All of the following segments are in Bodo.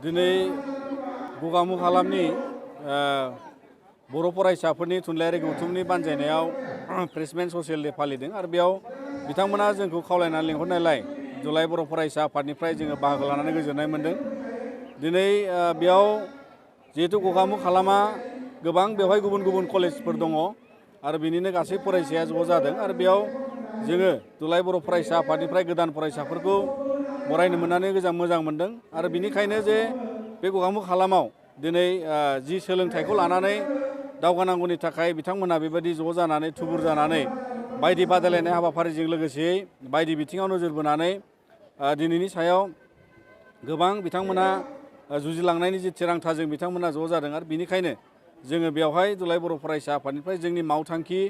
दिनै गगामुग हालामनि बर' फरायसाफोरनि थुनलाइयारि गौथुमनि बानजायनायाव फ्रेशमेन ससियेल डे फालिदों आरो बेयाव बिथांमोना जोंखौ खावलायनानै लिंहरनायलाय दुलाराय बर' फरायसा आफादनिफ्राय जोङो बाहागो लानानै गोजोननाय मोन्दों। दिनै बेयाव जिहेतु गगामुग हालामा गोबां बेवहाय गुबुन गुबुन कलेजफोर दङ आरो बिनिनो गासै फरायसाया ज' जादों आरो बेयाव जोङो दुलाराय बर' फरायसा आफादनिफ्राय गोदान फरायसाफोरखौ बरायनो मोननानै मोजां मोन्दों आरो बिनिखायनो जे बे गगामुग हालामाव दिनै जि सोलोंथाइखौ लानानै दावगानांगौनि थाखाय बिथांमोनहा बेबायदि ज' जानानै थुबुर जानानै बायदि बादायलायनाय हाबाफारिजों लोगोसेयै बायदि बिथिङाव नोजोर बोनानै दिनैनि सायाव गोबां बिथांमोना जुजिलांनायनि जि थिरांथाजों बिथांमोना ज' जादों आरो बिनिखायनो जोङो बेवहाय दुलाराय बर' फरायसा आफादनिफ्राय जोंनि मावथांखि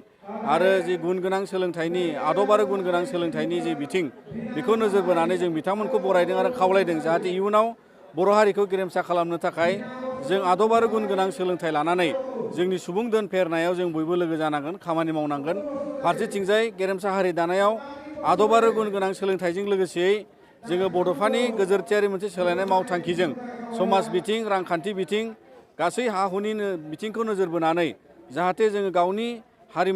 आरो जि गुन गोनां सोलोंथाइनि आदब आरो गुन गोनां सोलोंथाइनि जि बिथिं बेखौ नोजोर बोनानै जों बिथांमोनखौ बरायदों आरो खावलायदों जाहाथे इयुनाव बर' हारिखौ गेरेमसा खालामनो थाखाय जों आदब आरो गुन गोनां सोलोंथाइ लानानै जोंनि सुबुं दोन फेहेरनायाव जों बयबो लोगो जानांगोन, खामानि मावनांगोन। फारसेथिंजाय गेरेमसा हारि दानायाव आदब आरो गुन गोनां सोलोंथाइजों लोगोसेयै जोङो बड'फानि गोजोरथियारि मोनसे सोलायनाय मावथांखिजों समाज बिथिं, रांखान्थि बिथिं, गासै हा हुनि बिथिंखौ नोजोर बोनानै जाहाथे जोङो गावनि हारि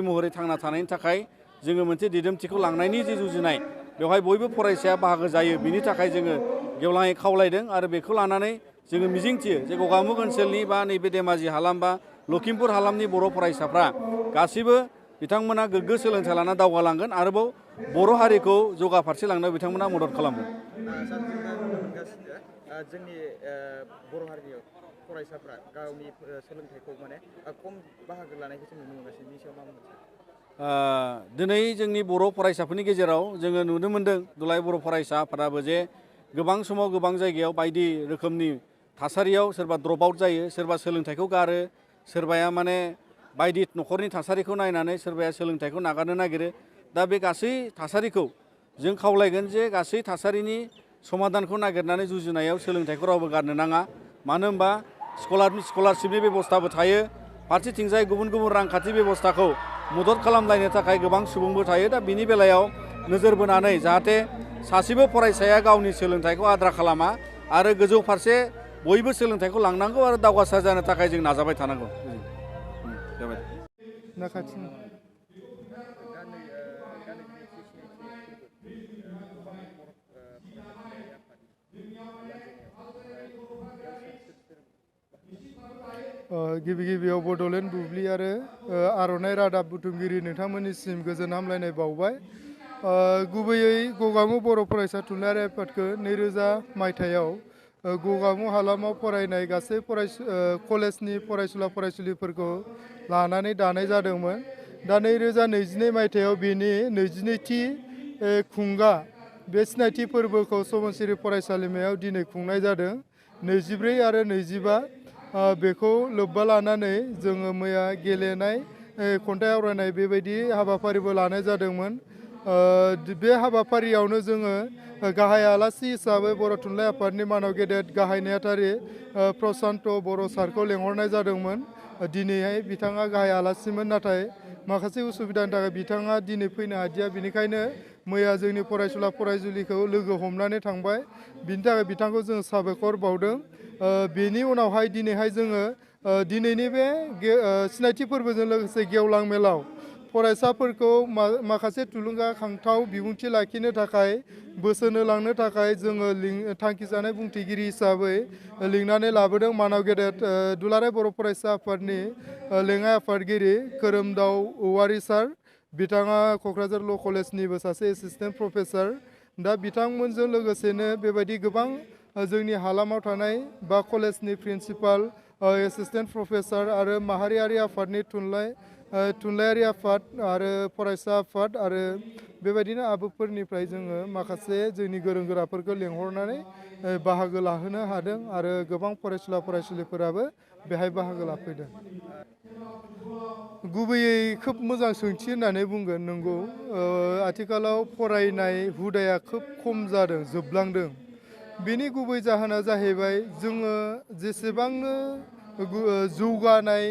महरै थांना थानायनि थाखाय जोङो मोनसे दिदोमथिखौ लांनायनि जि जुजिनाय बेवहाय बयबो फरायसाया बाहागो जायो, बिनि थाखाय जोङो गेवलाङै खावलायदों आरो बेखौ लानानै जोङो मिजिंथियो जे गगामुग ओनसोलनि बा नैबे धेमाजि हालाम बा लखिमपुर हालामनि बर' फरायसाफ्रा गासिबो बिथांमोना गोग्गो सोलोंथाइ लाना दावगालांगोन, आरोबाव बर' हारिखौ जौगाफारसे लांनायाव बिथांमोना मदद खालामगोन। सार, जोङो नुनो मोनगासिनो जोंनि बर' हारिनि फरायसाफ्रा गावनि सोलोंथाइखौ माने खम बाहागो लानायखौ जों नुनो मोनगासिनो, बिनि सायाव मा बुंगोन सार? दिनै जोंनि बर' फरायसाफोरनि गेजेराव जोङो नुनो मोन्दों दुलाराय बर' फरायसा आफादाबो जे गोबां समाव गोबां जायगायाव बायदि रोखोमनि थासारियाव सोरबा द्रप आउट जायो, सोरबा सोलोंथाइखौ गारो, सोरबाया माने बायदि न'खरनि थासारिखौ नायनानै सोरबाया सोलोंथाइखौ नागारनो नागिरो। दा बे गासै थासारिखौ जों खावलायगोन जे गासै थासारिनि समाधानखौ नागिरनानै जुजिनायाव सोलोंथाइखौ रावबो गारनो नाङा। मानो होनबा स्कलारशिपनि बेबस्थाबो थायो, फारसेथिंजाय गुबुन गुबुन रांखान्थि बेबस्थाखौ मदद खालामलायनो थाखाय गोबां सुबुंबो थायो। दा बिनि बेलायाव नोजोर बोनानै जाहाथे सासेबो फरायसाया गावनि सोलोंथाइखौ आद्रा खालामा आरो गोजौ फारसे बयबो सोलोंथाइखौ लांनांगौ आरो दावगासार जानो थाखाय जों नाजाबाय थानांगौ। गिबियाव बड'लेण्ड बुब्लि आरो आर'नाइ रादाब बुथुमगिरि नोंथांमोननिसिम गोजोन हामलायनाय बावबाय। गुबैयै गगामुग बर' फरायसा थुनलाइयारि आफादखौ 2000 मायथाइयाव गगामुग हालामाव फरायनाय गासै कलेजनि फरायसुला फरायसुलिफोरखौ लानानै दानाय जादोंमोन। दा 2022 मायथाइयाव बेनि 22थि खुंगा बे सिनायथि फोरबोखौ सबनसिरि फरायसालिमायाव दिनै खुंनाय जादों। 24 आरो 25 बेखौ लोब्बा लानानै जोङो मैया गेलेनाय, खन्थाइ आवरायनाय बेबायदि हाबाफारिबो लानाय जादोंमोन। बे हाबाफारियावनो जोङो गाहाय आलासि हिसाबै बर' थुनलाइ आफादनि मानाव गेदेर गाहाय नेहाथारि प्रसान्त बर' सारखौ लेंहरनाय जादोंमोन। दिनैहाय बिथाङा गाहाय आलासिमोन, नाथाय माखासे उसुबिदानि थाखाय बिथाङा दिनै फैनो हादिया। बिनिखायनो मैया जोंनि फरायसुला फरायसुलिखौ लोगो हमनानै थांबाय, बिनि थाखाय बिथांखौ जों साबायखर बावदों। बेनि उनावहाय दिनैहाय जोङो दिनैनि बे सिनायथि फोरबोजों लोगोसे गेवलां मेलाव फरायसाफोरखौ माखासे थुलुंगाखांथाव बिबुंथि लाखिनो थाखाय, बोसोन होलांनो थाखाय जोङो थांखि जानाय बुंथिगिरि हिसाबै लिंनानै लाबोदों मानाव गेदेर दुलाराय बर' फरायसा आफादनि लेङाइ आफादगिरि खोरोमदाव औवारि सार। बिथाङा क'क्राझार ल' कलेजनिबो सासे एसिस्टेन्ट प्रफेसार। दा बिथांमोनजों लोगोसेनो बेबायदि गोबां जोंनि हालामाव थानाय बा कलेजनि प्रिन्सिपाल, एसिस्टेन्ट प्रफेसार आरो माहारियारि आफादनि थुनलाइयारि आफाद आरो फरायसा आफाद आरो बेबायदिनो आबुफोरनिफ्राय जोङो माखासे जोंनि गोरों गोराफोरखौ लेंहरनानै बाहागो लाहोनो हादों आरो गोबां फरायसुला फरायसुलिफोराबो बेहाय बाहागो लाफैदों। गुबैयै खोब मोजां सोंथि होननानै बुंगोन। नंगौ, आथिखालाव फरायनाय हुदाया खोब खम जादों, जोबलांदों। बेनि गुबै जाहोना जाहैबाय जोङो जेसेबांनो जौगानाय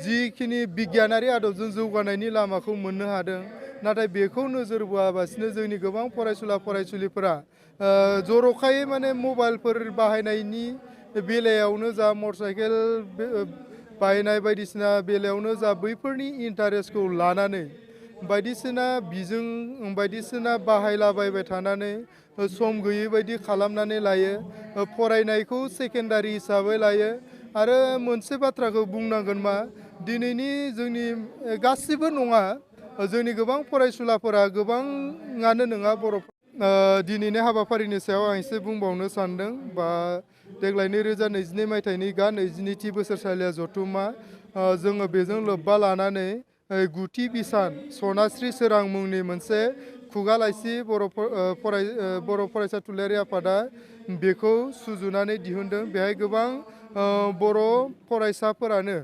जिखिनि बिगियानारि आदबजों जौगानायनि लामाखौ मोननो हादों, नाथाय बेखौ नोजोर बोआलासिनो जोंनि गोबां फरायसुला फरायसुलिफोरा जर'खायै माने मबाइलफोर बाहायनायनि बेलायावनो जा मटर साइकेल बाहायनाय बायदिसिना बेलायावनो जा बैफोरनि इन्टारेस्टखौ लानानै बायदिसिना बिजों बायदिसिना बाहायलाबायबाय थानानै सम गैयै बायदि खालामनानै लायो फरायनायखौ सेकेन्डारि हिसाबै लायो आरो मोनसे बाथ्राखौ बुंनांगोन मा दिनैनि जोंनि गासिबो नङा जोंनि गोबां फरायसुलाफोरा गोबाङानो नङा बर' दिनैनि हाबाफारिनि सायाव आं एसे बुंबावनो सानदों बा देग्लाय 2022 मायथाइनि 22थि बोसोरसालिया जथुम्मा जोङो बेजों लोब्बा लानानै गुथि बिसान सनास्रि सोरां मुंनि मोनसे खुगा लाइसि बर' फरायसा थुनलाइयारि आफादा बेखौ सुजुनानै दिहुनदों बेहाय गोबां बर' फरायसाफोरानो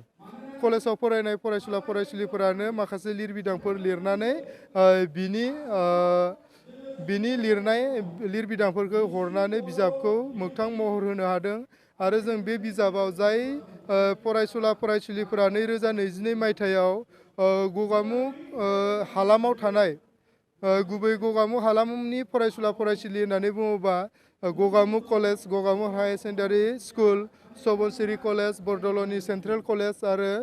कलेजाव फरायनाय फरायसुला फरायसुलिफोरानो माखासे लिरबिदांफोर लिरनानै बिनि लिरबिदांफोरखौ हरनानै बिजाबखौ मोगथां महर होनो हादों आरो जों बे बिजाबाव जाय फरायसुला फरायसुलिफोरा 2022 मायथाइयाव गगामुग हालामाव थानाय गुबै गगामुग हालामनि फरायसुला फरायसुलि होननानै बुङोबा Gogamukh college Gogamukh higher secondary school Subansiri college बरदल'नि सेन्ट्रेल कलेज आरो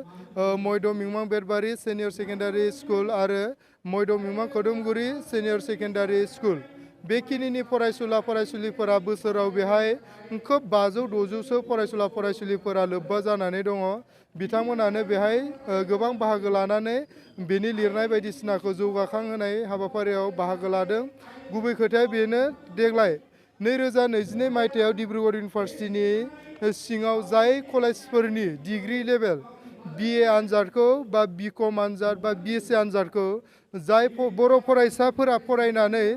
मयद' मिमां बेटबारि सिनियर सेकेन्डारि स्कुल आरो मयद' मिमां खोदोमगुरि सिनियर सेकेन्डारि स्कुल बेखिनिनि फरायसुला फरायसुलिफोरा बोसोराव बेहाय खोब 500-600सो फरायसुला फरायसुलिफोरा लोब्बा जानानै दङ बिथांमोनानो बेहाय गोबां बाहागो लानानै बेनि लिरनाय बायदिसिनाखौ जौगाखां होनाय हाबाफारियाव बाहागो लादों गुबै खोथाया बेनो देग्लाय 2022 मायथाइयाव डिब्रुगड़ इउनिभार्सिटिनि सिङाव जाय कलेजफोरनि डिग्री लेभेल BA आनजादखौ बा BCom आनजाद बा BSc आनजादखौ जाय बर' फरायसाफोरा फरायनानै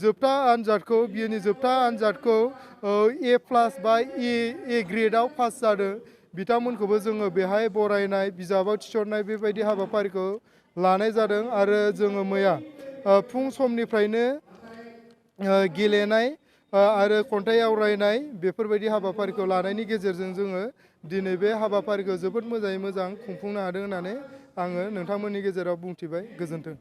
जोबथा आनजादखौ BAनि जोबथा आनजादखौ A+ बा A ग्रेडआव पास जादों बिथांमोनखौबो जोङो बेहाय बरायनाय बिजाबाव थिसननाय बेबायदि हाबाफारिखौ लानाय जादों आरो जोङो मैया फुं समनिफ्रायनो गेलेनाय आरो खन्थाइ आवरायनाय बेफोरबायदि हाबाफारिखौ लानायनि गेजेरजों जोङो दिनै बे हाबाफारिखौ जोबोद मोजाङै मोजां खुंफुंनो हादों होननानै आङो नोंथांमोननि गेजेराव बुंथिबाय गोजोन्थों।